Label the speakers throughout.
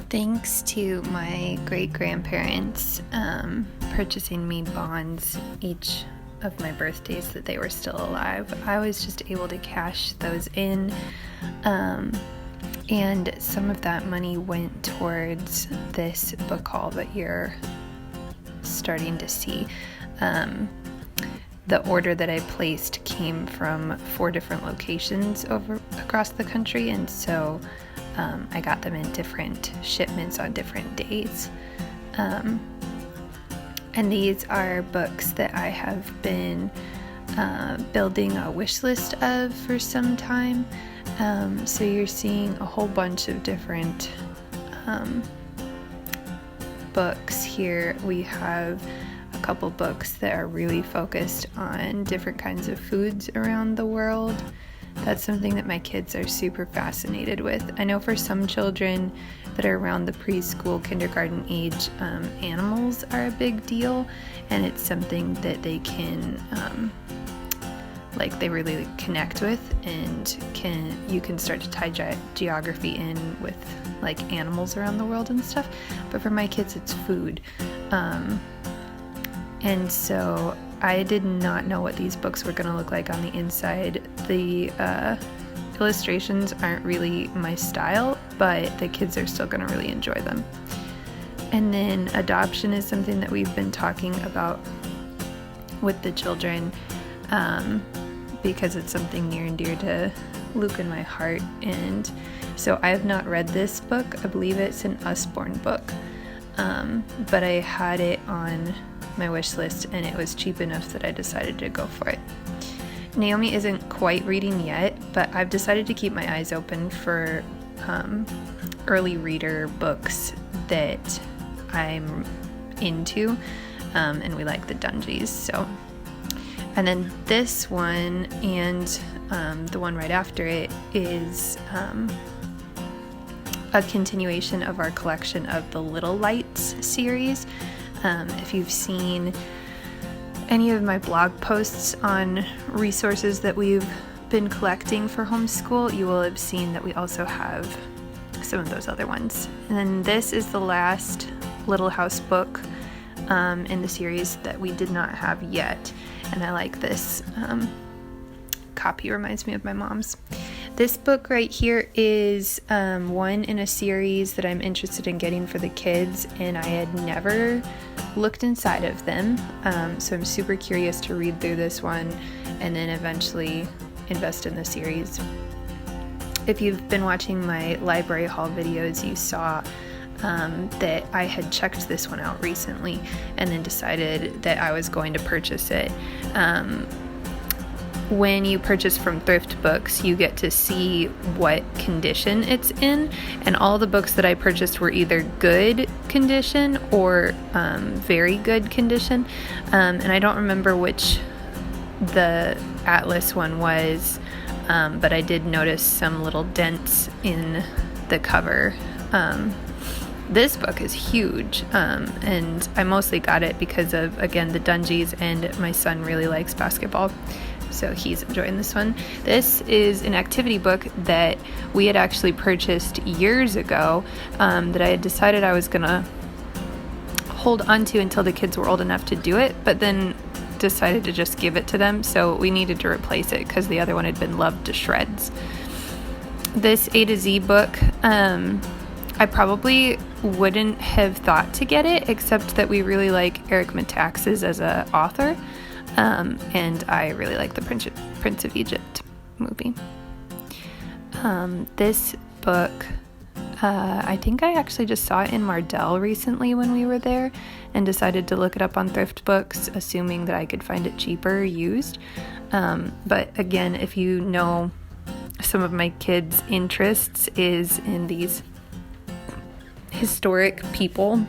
Speaker 1: Thanks to my great-grandparents purchasing me bonds each of my birthdays that they were still alive, I was just able to cash those in, and some of that money went towards this book haul that you're starting to see. The order that I placed came from 4 different locations across the country, and so I got them in different shipments on different days. And these are books that I have been building a wish list of for some time. So you're seeing a whole bunch of different books here. We have a couple books that are really focused on different kinds of foods around the world. That's something that my kids are super fascinated with. I know for some children that are around the preschool, kindergarten age, animals are a big deal, and it's something that they can, they really connect with, and you can start to tie geography in with like animals around the world and stuff. But for my kids, it's food. And so I did not know what these books were going to look like on the inside. The illustrations aren't really my style, but the kids are still going to really enjoy them. And then adoption is something that we've been talking about with the children, because it's something near and dear to Luke and my heart. And so I have not read this book. I believe it's an Usborne book, but I had it on my wish list, and it was cheap enough that I decided to go for it. Naomi isn't quite reading yet, but I've decided to keep my eyes open for early reader books that I'm into, and we like the Dungies. So, and then this one and the one right after it is a continuation of our collection of the Little Lights series. If you've seen any of my blog posts on resources that we've been collecting for homeschool, you will have seen that we also have some of those other ones. And then this is the last Little House book in the series that we did not have yet, and I like this copy. Reminds me of my mom's. This book right here is one in a series that I'm interested in getting for the kids, and I had never looked inside of them, so I'm super curious to read through this one and then eventually invest in the series. If you've been watching my library haul videos, you saw that I had checked this one out recently and then decided that I was going to purchase it. When you purchase from thrift books, you get to see what condition it's in, and all the books that I purchased were either good condition or very good condition, and I don't remember which the Atlas one was, but I did notice some little dents in the cover. This book is huge, and I mostly got it because of, again, the Dungies, and my son really likes basketball, so he's enjoying this one. This is an activity book that we had actually purchased years ago, that I had decided I was gonna hold onto until the kids were old enough to do it, but then decided to just give it to them, so we needed to replace it because the other one had been loved to shreds. This A to Z book, I probably wouldn't have thought to get it, except that we really like Eric Metaxas as an author, and I really like the Prince of Egypt movie. This book, I think I actually just saw it in Mardell recently when we were there, and decided to look it up on thrift books, assuming that I could find it cheaper used. But again, if you know, some of my kids' interests is in these historic people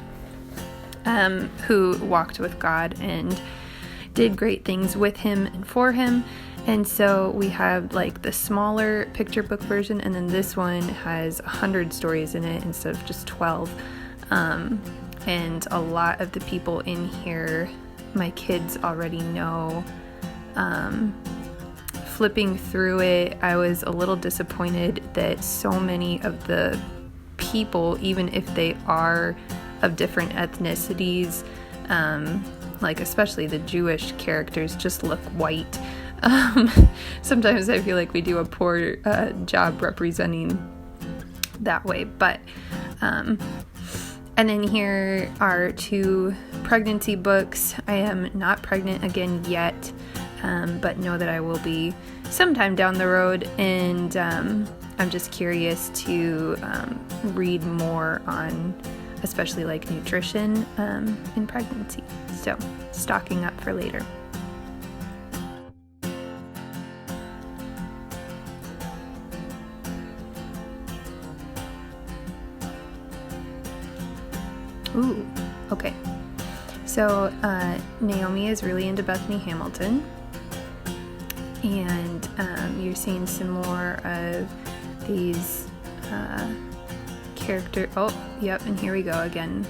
Speaker 1: who walked with God and did great things with him and for him. And so we have like the smaller picture book version, and then this one has 100 stories in it instead of just 12. And a lot of the people in here my kids already know. Flipping through it, I was a little disappointed that so many of the people, even if they are of different ethnicities, like especially the Jewish characters just look white. Sometimes I feel like we do a poor job representing that way, but and then here are 2 pregnancy books. I am not pregnant again yet, but know that I will be sometime down the road, and I'm just curious to read more on especially like nutrition in pregnancy, so stocking up for later. Ooh, okay. So Naomi is really into Bethany Hamilton, and you're seeing some more of these character. Oh, yep, and here we go again.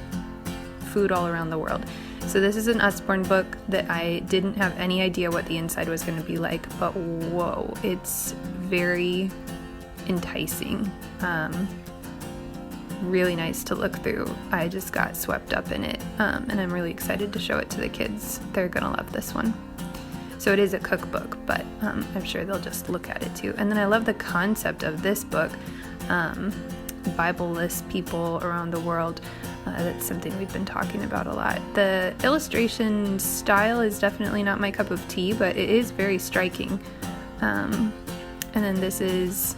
Speaker 1: Food all around the world. So this is an Usborne book that I didn't have any idea what the inside was going to be like, but whoa, it's very enticing. Really nice to look through. I just got swept up in it, and I'm really excited to show it to the kids. They're gonna love this one. So it is a cookbook, but I'm sure they'll just look at it too. And then I love the concept of this book, Bible-less people around the world. That's something we've been talking about a lot. The illustration style is definitely not my cup of tea, but it is very striking. And then this is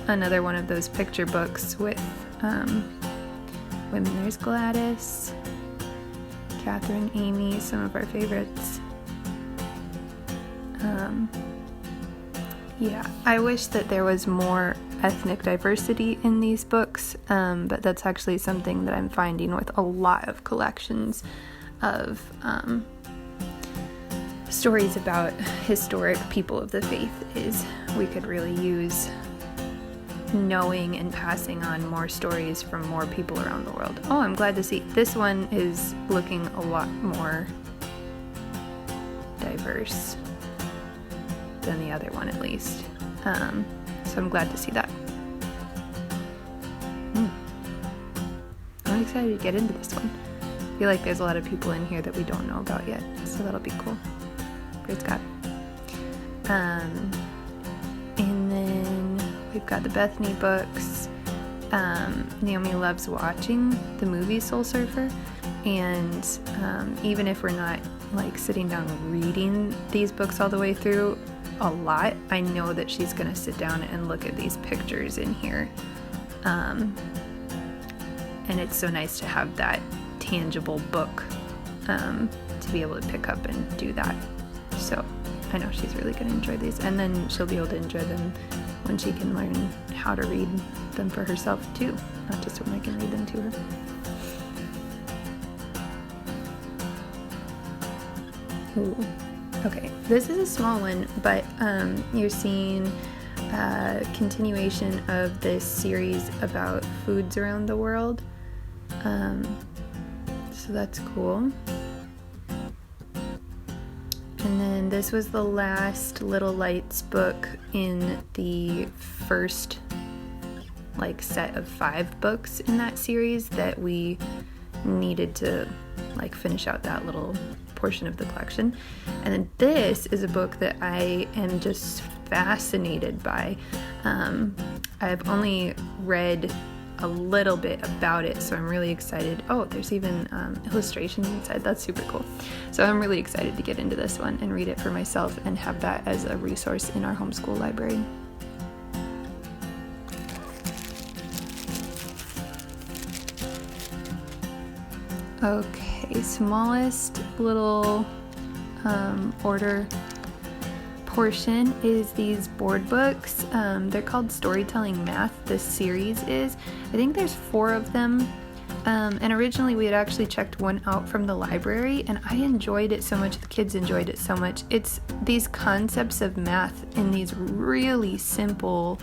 Speaker 1: another one of those picture books with women. There's Gladys, Catherine, Amy, some of our favorites. Yeah, I wish that there was more ethnic diversity in these books, but that's actually something that I'm finding with a lot of collections of stories about historic people of the faith, is we could really use knowing and passing on more stories from more people around the world. Oh, I'm glad to see this one is looking a lot more diverse than the other one, at least. So I'm glad to see that. I'm excited to get into this one. I feel like there's a lot of people in here that we don't know about yet, so that'll be cool. Praise God. And then we've got the Bethany books. Naomi loves watching the movie Soul Surfer, and even if we're not like sitting down reading these books all the way through a lot, I know that she's gonna sit down and look at these pictures in here, and it's so nice to have that tangible book to be able to pick up and do that. So I know she's really gonna enjoy these, and then she'll be able to enjoy them when she can learn how to read them for herself too, not just when I can read them to her. Ooh. Okay, this is a small one, but you're seeing a continuation of this series about foods around the world. So that's cool. And then this was the last Little Lights book in the first set of 5 books in that series that we needed to finish out that little portion of the collection. And then this is a book that I am just fascinated by. I've only read a little bit about it, so I'm really excited. Oh, there's even illustrations inside. That's super cool. So I'm really excited to get into this one and read it for myself and have that as a resource in our homeschool library. Okay, smallest little order portion is these board books. They're called Storytelling Math, this series is. I think there's 4 of them. And originally we had actually checked one out from the library, and I enjoyed it so much, the kids enjoyed it so much. It's these concepts of math in these really simple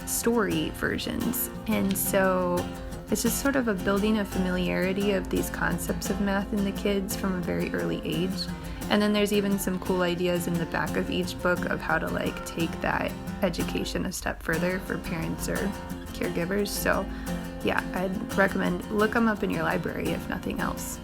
Speaker 1: story versions. And so it's just sort of a building a familiarity of these concepts of math in the kids from a very early age. And then there's even some cool ideas in the back of each book of how to like take that education a step further for parents or caregivers. So yeah, I'd recommend look them up in your library if nothing else.